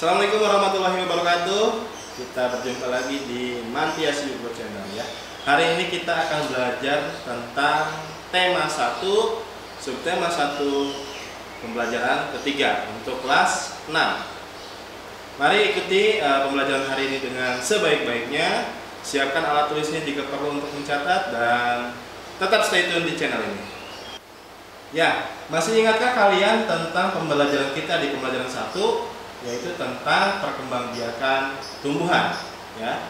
Assalamualaikum warahmatullahi wabarakatuh. Kita berjumpa lagi di Mantias YouTube Channel ya. Hari ini kita akan belajar tentang tema 1, subtema 1, pembelajaran ketiga untuk kelas 6. Mari ikuti pembelajaran hari ini dengan sebaik-baiknya. Siapkan alat tulisnya jika perlu untuk mencatat dan tetap stay tune di channel ini. Ya, masih ingatkah kalian tentang pembelajaran kita di pembelajaran 1, yaitu tentang perkembangbiakan tumbuhan ya.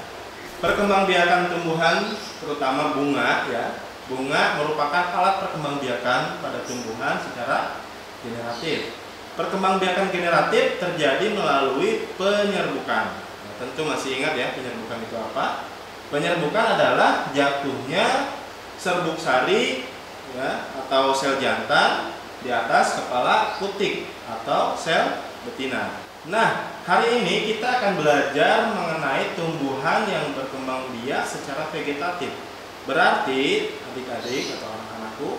Perkembangbiakan tumbuhan terutama bunga ya. Bunga merupakan alat perkembangbiakan pada tumbuhan secara generatif. Perkembangbiakan generatif terjadi melalui penyerbukan. Nah, tentu masih ingat ya penyerbukan itu apa? Penyerbukan adalah jatuhnya serbuk sari ya, atau sel jantan di atas kepala putik atau sel betina. Nah, hari ini kita akan belajar mengenai tumbuhan yang berkembang biak secara vegetatif. Berarti adik-adik atau anak-anakku,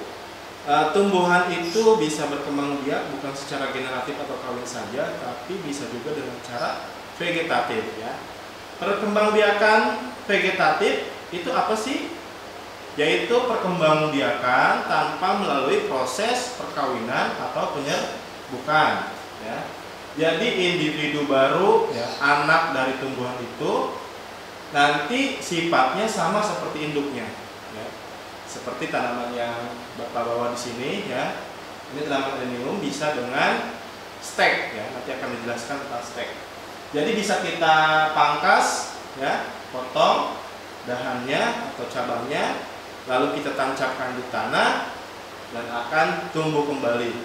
tumbuhan itu bisa berkembang biak bukan secara generatif atau kawin saja, tapi bisa juga dengan cara vegetatif ya. Perkembangbiakan vegetatif itu apa sih? Yaitu perkembangbiakan tanpa melalui proses perkawinan atau penyerbukan ya. Jadi individu baru ya, anak dari tumbuhan itu nanti sifatnya sama seperti induknya ya. Seperti tanaman yang Bapak bawa di sini ya. Ini tanaman adenium bisa dengan stek ya. Nanti akan dijelaskan tentang stek. Jadi bisa kita pangkas ya, potong dahannya atau cabangnya, lalu kita tancapkan di tanah dan akan tumbuh kembali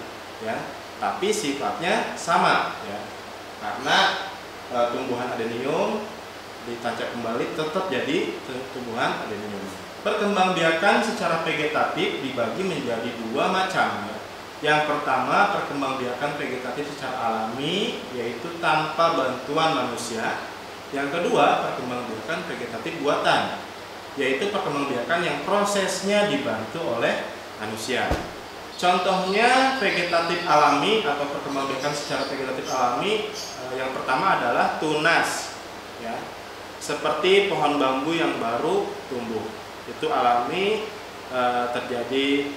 ya. Tapi sifatnya sama ya. Karena tumbuhan adenium ditancap kembali tetap jadi tumbuhan adenium. Perkembangbiakan secara vegetatif dibagi menjadi dua macam ya. Yang pertama, perkembangbiakan vegetatif secara alami, yaitu tanpa bantuan manusia. Yang kedua, perkembangbiakan vegetatif buatan, yaitu perkembangbiakan yang prosesnya dibantu oleh manusia. Contohnya vegetatif alami atau perkembangbiakan secara vegetatif alami, yang pertama adalah tunas ya. Seperti pohon bambu yang baru tumbuh. Itu alami, terjadi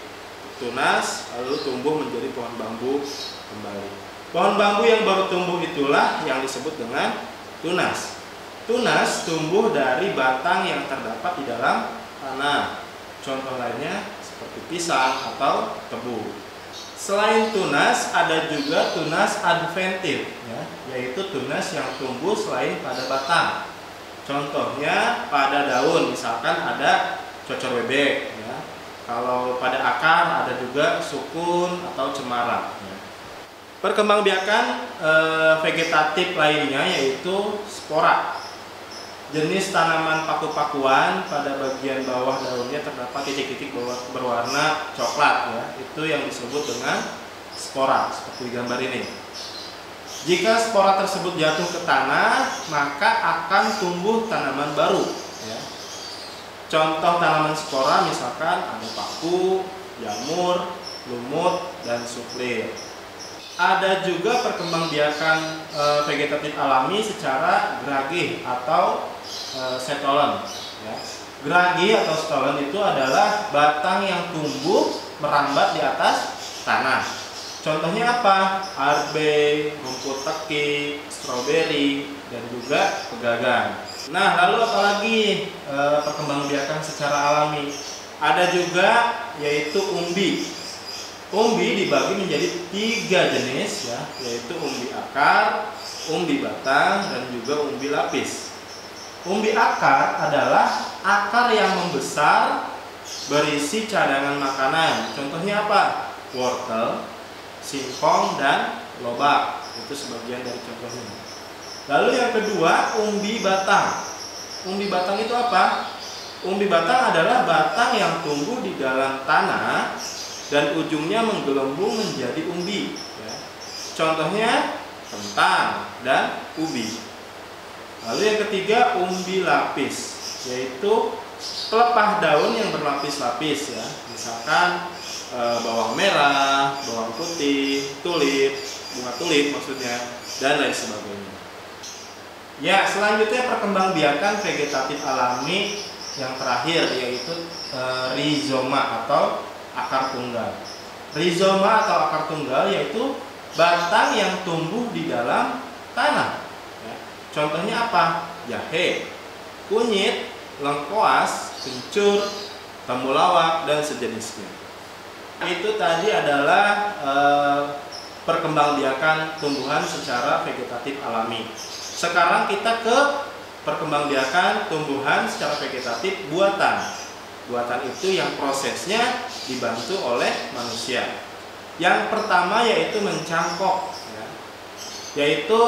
tunas lalu tumbuh menjadi pohon bambu kembali. Pohon bambu yang baru tumbuh itulah yang disebut dengan tunas. Tunas tumbuh dari batang yang terdapat di dalam tanah. Contoh lainnya seperti pisang atau tebu. Selain tunas, ada juga tunas adventif ya, yaitu tunas yang tumbuh selain pada batang. Contohnya pada daun, misalkan ada cocor bebek ya. Kalau pada akar ada juga sukun atau cemara ya. Perkembangbiakan vegetatif lainnya yaitu spora. Jenis tanaman paku-pakuan pada bagian bawah daunnya terdapat titik-titik berwarna coklat ya. Itu yang disebut dengan spora seperti gambar ini. Jika spora tersebut jatuh ke tanah, maka akan tumbuh tanaman baru ya. Contoh tanaman spora misalkan ada paku, jamur, lumut, dan suflir. Ada juga perkembangbiakan vegetatif alami secara gragih atau setolen ya. Gragih atau setolen itu adalah batang yang tumbuh merambat di atas tanah. Contohnya apa? Arbe, rumput teki, stroberi, dan juga pegagan. Nah, lalu apalagi perkembangbiakan secara alami? Ada juga yaitu umbi. Umbi dibagi menjadi 3 jenis ya, yaitu umbi akar, umbi batang, dan juga umbi lapis. Umbi akar adalah akar yang membesar berisi cadangan makanan. Contohnya apa? Wortel, singkong, dan lobak. Itu sebagian dari contohnya. Lalu yang kedua, umbi batang. Umbi batang itu apa? Umbi batang adalah batang yang tumbuh di dalam tanah dan ujungnya menggelembung menjadi umbi ya. Contohnya kentang dan ubi. Lalu yang ketiga, umbi lapis, yaitu pelepah daun yang berlapis-lapis ya. Misalkan bawang merah, bawang putih, tulip, bunga tulip maksudnya, dan lain sebagainya. Ya, selanjutnya perkembangbiakan vegetatif alami yang terakhir yaitu rizoma atau akar tunggal. Rizoma atau akar tunggal yaitu batang yang tumbuh di dalam tanah. Ya. Contohnya apa? Jahe, kunyit, lengkoas, kencur, temulawak, dan sejenisnya. Itu tadi adalah perkembangbiakan tumbuhan secara vegetatif alami. Sekarang kita ke perkembangbiakan tumbuhan secara vegetatif buatan. Buatan itu yang prosesnya dibantu oleh manusia. Yang pertama yaitu mencangkok, ya. Yaitu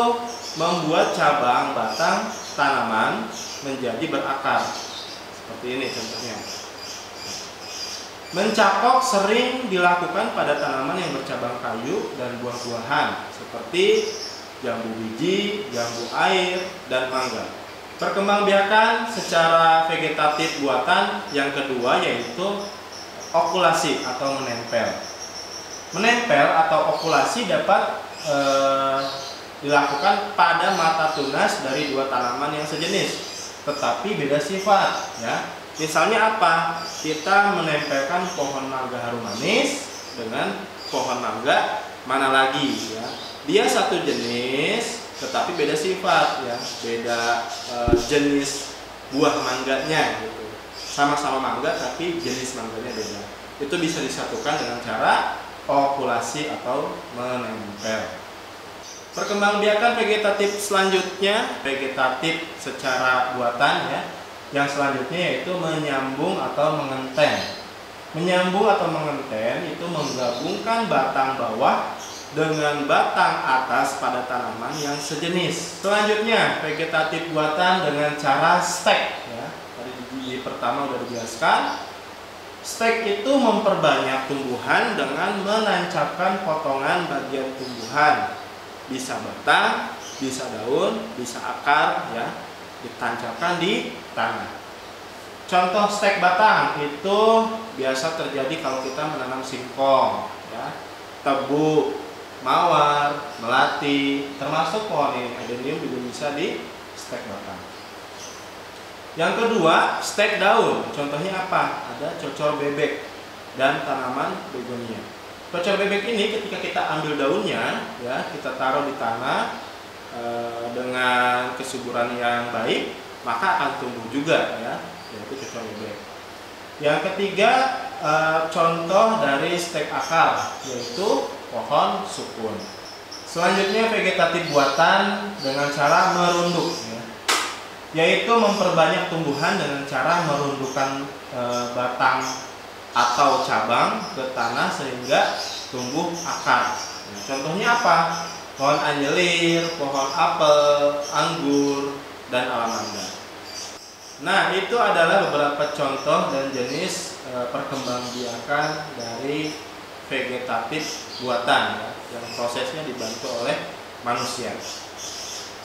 membuat cabang batang tanaman menjadi berakar. Seperti ini contohnya. Mencangkok sering dilakukan pada tanaman yang bercabang kayu dan buah-buahan seperti jambu biji, jambu air, dan mangga. Perkembangbiakan secara vegetatif buatan yang kedua yaitu okulasi atau menempel. Menempel atau okulasi dapat dilakukan pada mata tunas dari dua tanaman yang sejenis, tetapi beda sifat. Ya. Misalnya apa? Kita menempelkan pohon mangga harum manis dengan pohon mangga mana lagi, ya. Dia satu jenis tetapi beda sifat, ya, beda jenis buah mangganya gitu. Sama-sama mangga tapi jenis mangganya beda. Itu bisa disatukan dengan cara okulasi atau menempel. Perkembangbiakan vegetatif selanjutnya, vegetatif secara buatan, ya. Yang selanjutnya yaitu menyambung atau mengenten. Menyambung atau mengenten itu menggabungkan batang bawah dengan batang atas pada tanaman yang sejenis. Selanjutnya vegetatif buatan dengan cara stek, ya. Tadi di pertama sudah dijelaskan. Stek itu memperbanyak tumbuhan dengan menancapkan potongan bagian tumbuhan. Bisa batang, bisa daun, bisa akar, ya, ditancapkan di tanah. Contoh stek batang itu biasa terjadi kalau kita menanam singkong, ya, tebu, mawar, melati, termasuk pohon ini adenium juga bisa di stek batang. Yang kedua, stek daun. Contohnya apa? Ada cocor bebek dan tanaman begonia. Cocor bebek ini ketika kita ambil daunnya, ya, kita taruh di tanah dengan kesuburan yang baik, maka akan tumbuh juga, ya, yaitu cocor bebek. Yang ketiga, contoh dari stek akar yaitu pohon sukun. Selanjutnya vegetatif buatan dengan cara merunduk, ya, yaitu memperbanyak tumbuhan dengan cara merundukkan batang atau cabang ke tanah sehingga tumbuh akar. Nah, contohnya apa? Pohon anjelir, pohon apel, anggur, dan alamanda. Nah, itu adalah beberapa contoh dan jenis perkembangbiakan dari vegetatif buatan, ya, yang prosesnya dibantu oleh manusia.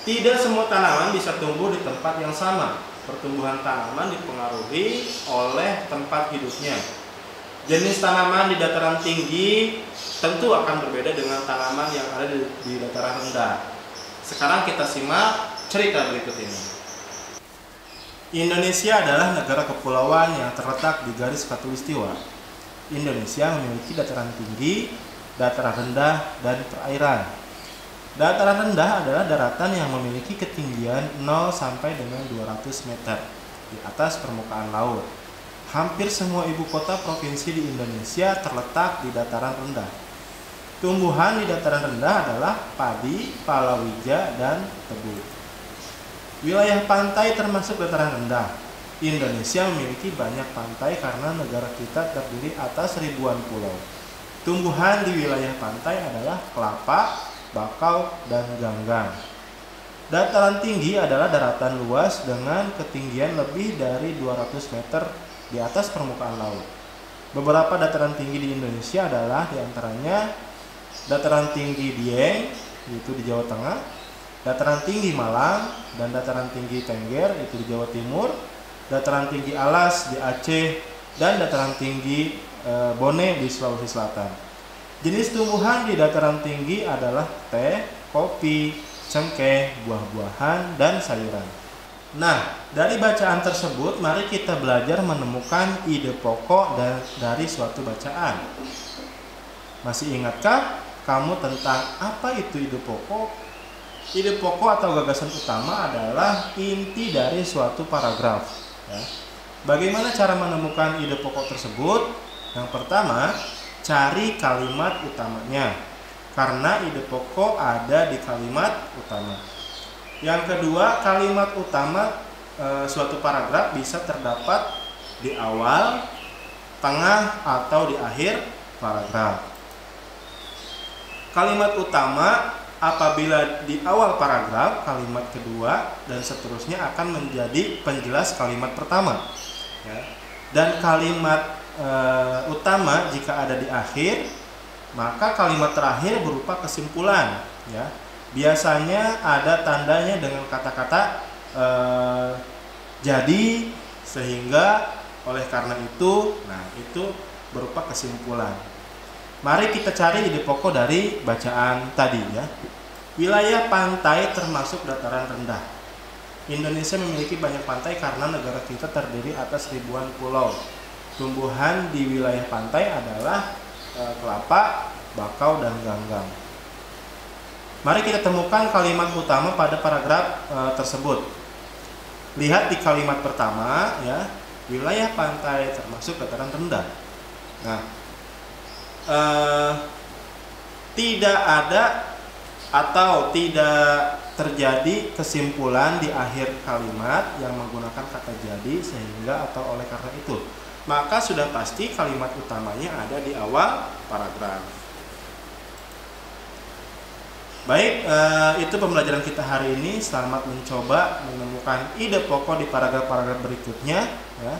Tidak semua tanaman bisa tumbuh di tempat yang sama. Pertumbuhan tanaman dipengaruhi oleh tempat hidupnya. Jenis tanaman di dataran tinggi tentu akan berbeda dengan tanaman yang ada di dataran rendah. Sekarang kita simak cerita berikut ini. Indonesia adalah negara kepulauan yang terletak di garis khatulistiwa. Indonesia memiliki dataran tinggi, dataran rendah, dan perairan. Dataran rendah adalah daratan yang memiliki ketinggian 0 sampai dengan 200 meter di atas permukaan laut. Hampir semua ibu kota provinsi di Indonesia terletak di dataran rendah. Tumbuhan di dataran rendah adalah padi, palawija, dan tebu. Wilayah pantai termasuk dataran rendah. Indonesia memiliki banyak pantai karena negara kita terdiri atas ribuan pulau. Tumbuhan di wilayah pantai adalah kelapa, bakau, dan ganggang. Dataran tinggi adalah daratan luas dengan ketinggian lebih dari 200 meter di atas permukaan laut. Beberapa dataran tinggi di Indonesia adalah diantaranya dataran tinggi Dieng, yaitu di Jawa Tengah, dataran tinggi Malang, dan dataran tinggi Tengger, yaitu di Jawa Timur, dataran tinggi Alas di Aceh, dan dataran tinggi Bone di Sulawesi Selatan. Jenis tumbuhan di dataran tinggi adalah teh, kopi, cengkeh, buah-buahan, dan sayuran. Nah, dari bacaan tersebut, mari kita belajar menemukan ide pokok dari suatu bacaan. Masih ingatkah kamu tentang apa itu ide pokok? Ide pokok atau gagasan utama adalah inti dari suatu paragraf. Ya. Bagaimana cara menemukan ide pokok tersebut? Yang pertama, cari kalimat utamanya, karena ide pokok ada di kalimat utama. Yang kedua, kalimat utama suatu paragraf bisa terdapat di awal, tengah, atau di akhir paragraf. Kalimat utama apabila di awal paragraf, kalimat kedua, dan seterusnya akan menjadi penjelas kalimat pertama. Ya. Dan kalimat utama jika ada di akhir, maka kalimat terakhir berupa kesimpulan. Ya. Biasanya ada tandanya dengan kata-kata jadi, sehingga, oleh karena itu. Nah, itu berupa kesimpulan. Mari kita cari ide pokok dari bacaan tadi ya. Wilayah pantai termasuk dataran rendah. Indonesia memiliki banyak pantai karena negara kita terdiri atas ribuan pulau. Tumbuhan di wilayah pantai adalah kelapa, bakau, dan ganggang. Mari kita temukan kalimat utama pada paragraf tersebut. Lihat di kalimat pertama ya, wilayah pantai termasuk dataran rendah. Nah, tidak ada atau tidak terjadi kesimpulan di akhir kalimat yang menggunakan kata jadi, sehingga, atau oleh karena itu, maka sudah pasti kalimat utamanya ada di awal paragraf. Baik, itu pembelajaran kita hari ini. Selamat mencoba menemukan ide pokok di paragraf-paragraf berikutnya ya.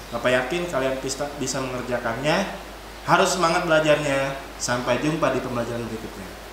Bapak yakin kalian bisa mengerjakannya. Harus semangat belajarnya. Sampai jumpa di pembelajaran berikutnya.